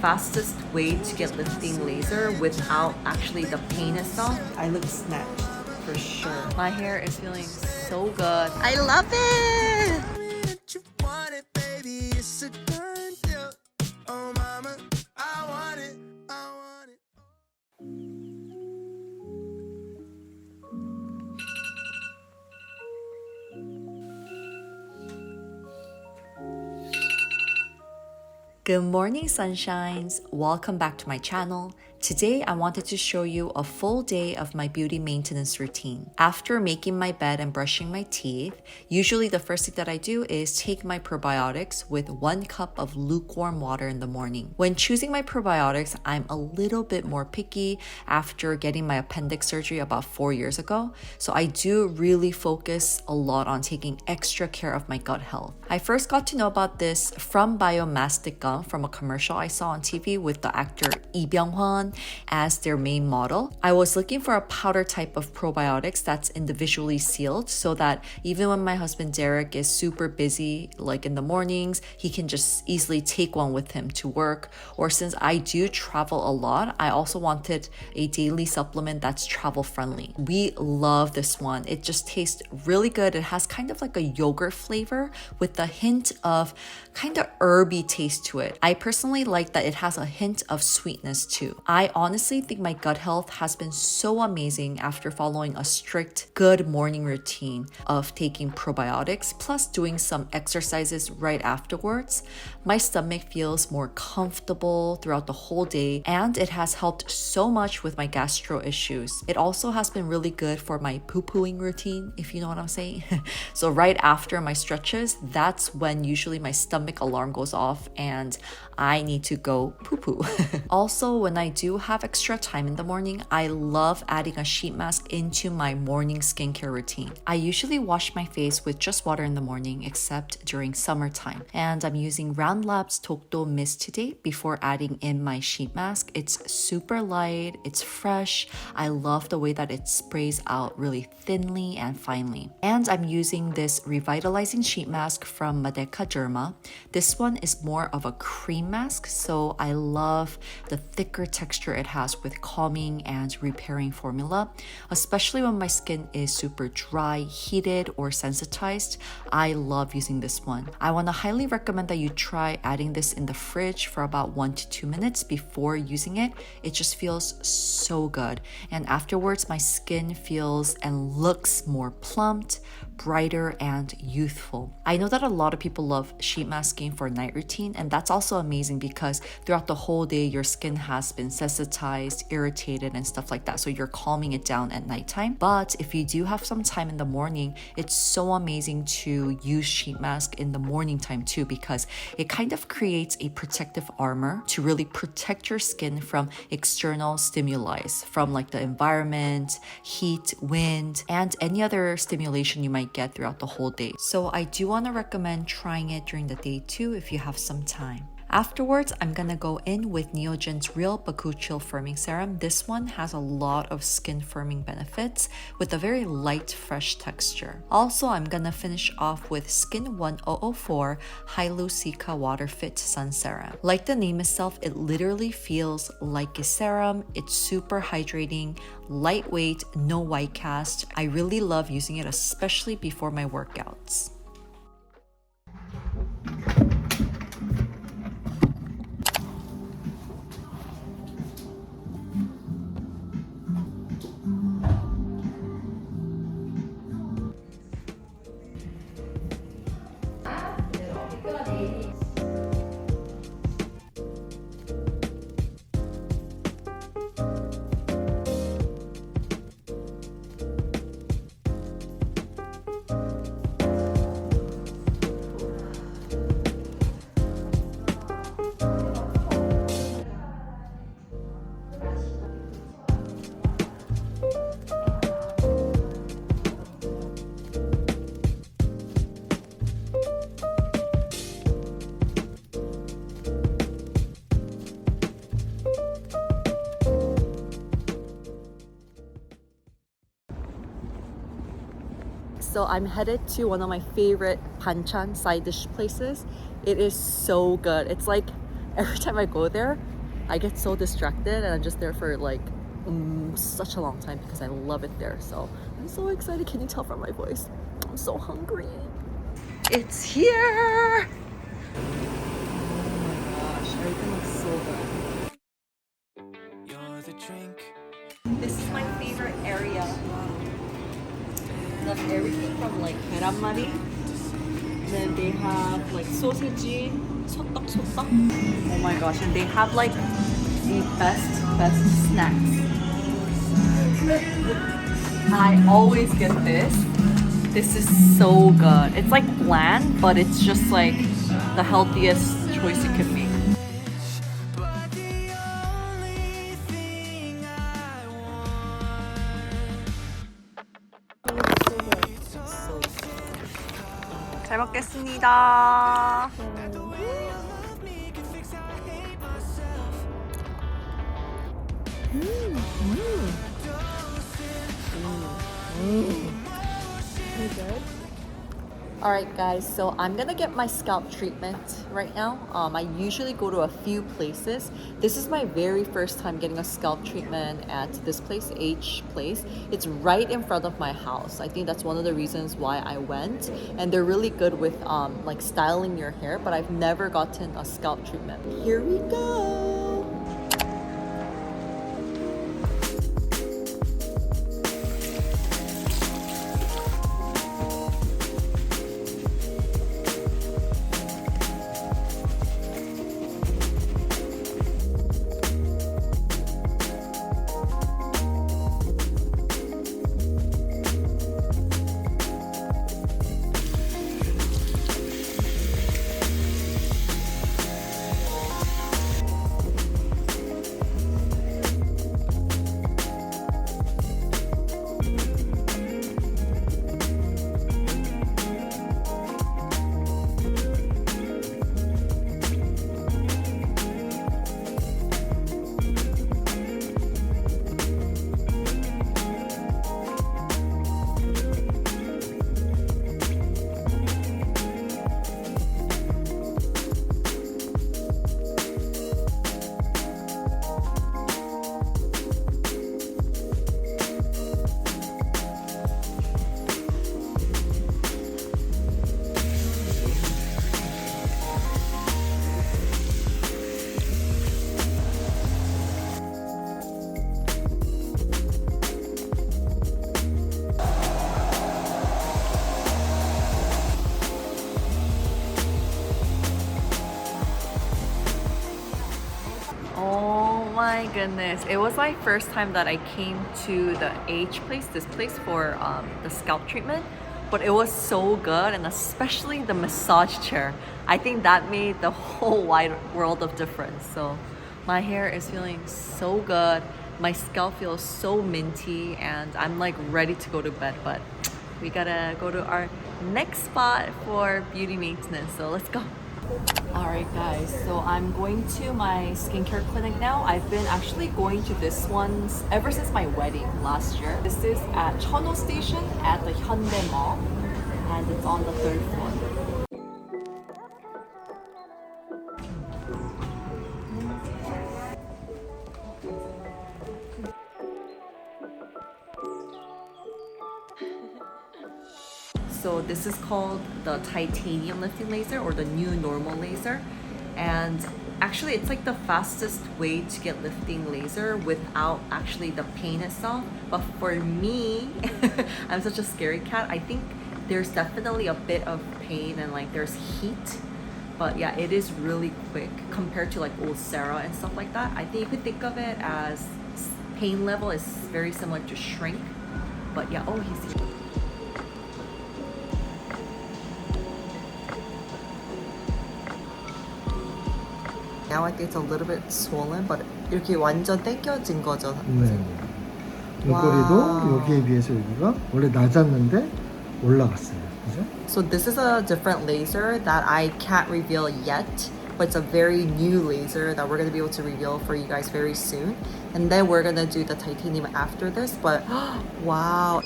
fastest way to get lifting laser without actually the pain itself. I look snatched for sure. My hair is feeling so good. I love it! Good morning, sunshines! Welcome back to my channel. Today, I wanted to show you a full day of my beauty maintenance routine. After making my bed and brushing my teeth, usually the first thing that I do is take my probiotics with 1 cup of lukewarm water in the morning. When choosing my probiotics, I'm a little bit more picky after getting my appendix surgery about 4 years ago, so I do really focus a lot on taking extra care of my gut health. I first got to know about this FromBIO Mastic Gum from a commercial I saw on TV with the actor Lee Byung-hun as their main model. I was looking for a powder type of probiotics that's individually sealed so that even when my husband Derek is super busy, like in the mornings, he can just easily take one with him to work. Or since I do travel a lot, I also wanted a daily supplement that's travel friendly. We love this one. It just tastes really good. It has kind of like a yogurt flavor with a hint of kind of herby taste to it. I personally like that it has a hint of sweetness too. I honestly think my gut health has been so amazing after following a strict good morning routine of taking probiotics plus doing some exercises right afterwards. My stomach feels more comfortable throughout the whole day, and it has helped so much with my gastro issues. It also has been really good for my poo-pooing routine, if you know what I'm saying. So right after my stretches, that's when usually my stomach alarm goes off and I need to go poo-poo. Also, when I do have extra time in the morning, I love adding a sheet mask into my morning skincare routine. I usually wash my face with just water in the morning, except during summertime. And I'm using Round Labs Tokdo Mist today before adding in my sheet mask. It's super light, it's fresh. I love the way that it sprays out really thinly and finely. And I'm using this revitalizing sheet mask from Madeca Derma. This one is more of a cream mask, so I love the thicker texture it has with calming and repairing formula. Especially when my skin is super dry, heated, or sensitized, I love using this one. I want to highly recommend that you try adding this in the fridge for about 1 to 2 minutes before using it. It just feels so good. And afterwards, my skin feels and looks more plumped, brighter, and youthful. I know that a lot of people love sheet masking for night routine, and that's also amazing because throughout the whole day, your skin has been sensitized, irritated, and stuff like that. So you're calming it down at nighttime. But if you do have some time in the morning, it's so amazing to use sheet mask in the morning time too, because it kind of creates a protective armor to really protect your skin from external stimuli, from like the environment, heat, wind, and any other stimulation you might get throughout the whole day. So I do want to recommend trying it during the day too if you have some time. Afterwards, I'm gonna go in with Neogen's Real Bakuchill Firming Serum. This one has a lot of skin firming benefits with a very light, fresh texture. Also, I'm gonna finish off with Skin 1004 Hylucica Water Fit Sun Serum. Like the name itself, it literally feels like a serum. It's super hydrating, lightweight, no white cast. I really love using it, especially before my workouts. So I'm headed to one of my favorite banchan side dish places. It is so good. It's like every time I go there, I get so distracted and I'm just there for like such a long time because I love it there. So I'm so excited. Can you tell from my voice? I'm so hungry. It's here! Oh my gosh, everything looks so good. You're the drink. This is my favorite area. Love everything from like 계란말이, and then they have like sausage, 소떡소떡. Oh my gosh, and they have like the best snacks. I always get this. This is so good. It's like bland, but it's just like the healthiest choice you could make. 잘 먹겠습니다. Good. Alright guys, so I'm gonna get my scalp treatment right now. I usually go to a few places. This is my very first time getting a scalp treatment at this place, H place. It's right in front of my house. I think that's one of the reasons why I went. And they're really good with like styling your hair, but I've never gotten a scalp treatment. Here we go! My goodness, it was my first time that I came to the H place, this place for the scalp treatment, but it was so good, and especially the massage chair. I think that made the whole wide world of difference. So my hair is feeling so good, my scalp feels so minty, and I'm like ready to go to bed, but we gotta go to our next spot for beauty maintenance, so let's go. Alright guys, so I'm going to my skincare clinic now. I've been actually going to this one ever since my wedding last year. This is at Cheonho Station at the Hyundai Mall, and it's on the 3rd floor. So this is called the titanium lifting laser, or the new normal laser, and actually it's like the fastest way to get lifting laser without actually the pain itself. But for me, I'm such a scary cat, I think there's definitely a bit of pain and like there's heat, but yeah, it is really quick compared to like Ulcera and stuff like that. I think you could think of it as pain level is very similar to shrink, but yeah. Oh, he's here. Now I think it's a little bit swollen, but 이렇게 완전 당겨진 거죠. 네. 옆구리도 여기에 비해서 여기가 원래 낮았는데 올라갔어요. 그죠? So this is a different laser that I can't reveal yet, but it's a very new laser that we're going to be able to reveal for you guys very soon. And then we're going to do the titanium after this, but wow.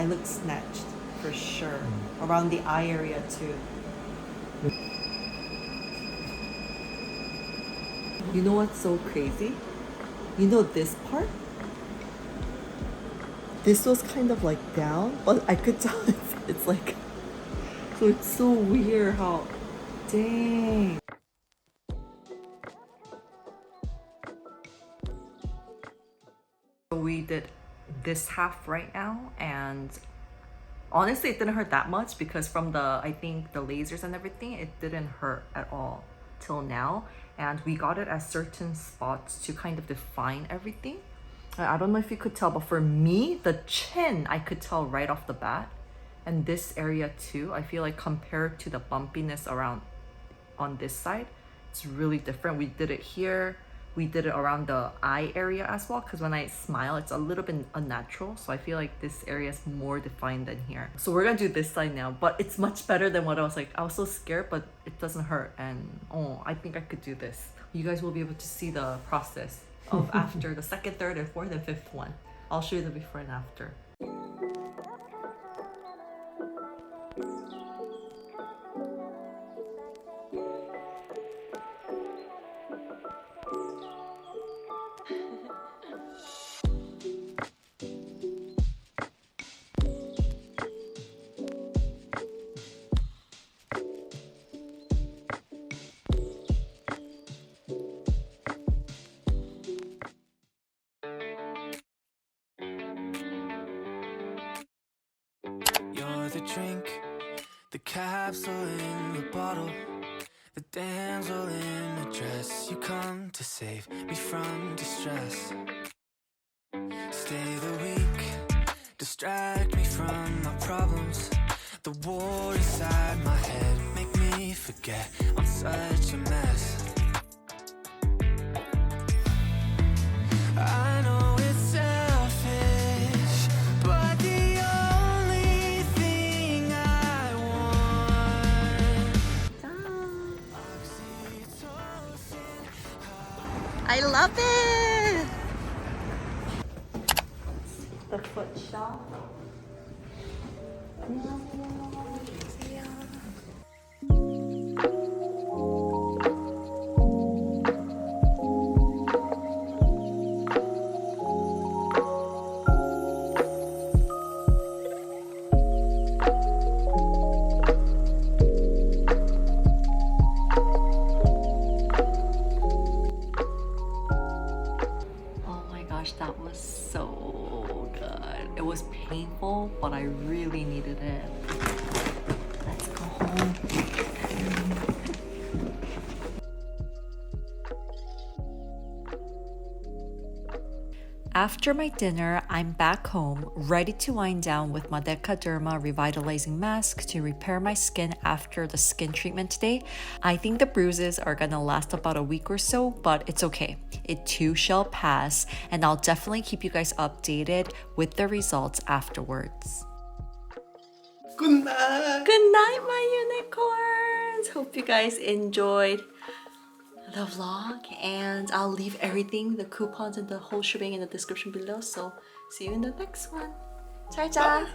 I look snatched for sure. Around the eye area too. You know what's so crazy? You know this part? This was kind of like down, but I could tell it's like, so it's so weird how, dang. We did this half right now, and honestly it didn't hurt that much because from the, I think the lasers and everything, it didn't hurt at all till now. And we got it at certain spots to kind of define everything. I don't know if you could tell, but for me, the chin, I could tell right off the bat. And this area too, I feel like compared to the bumpiness around on this side, it's really different. We did it here. We did it around the eye area as well, because when I smile, it's a little bit unnatural. So I feel like this area is more defined than here. So we're gonna do this side now, but it's much better than what I was like. I was so scared, but it doesn't hurt. And oh, I think I could do this. You guys will be able to see the process of after the second, third, and fourth, and fifth one. I'll show you the before and after. The drink, the capsule in the bottle, the damsel in a dress. You come to save me from distress. Stay the weak, distract me from my problems. The war inside my head make me forget I'm such a mess. I know it's selfish, but the only thing I want. I love it! The foot shop. That was so good. It was painful, but I really needed it. Let's go home. After my dinner, I'm back home, ready to wind down with Madeca Derma Revitalizing Mask to repair my skin after the skin treatment today. I think the bruises are gonna last about a week or so, but it's okay. It too shall pass, and I'll definitely keep you guys updated with the results afterwards. Good night! Good night, my unicorns! Hope you guys enjoyed the vlog, and I'll leave everything, the coupons and the whole shebang in the description below. So see you in the next one. Ciao, ciao!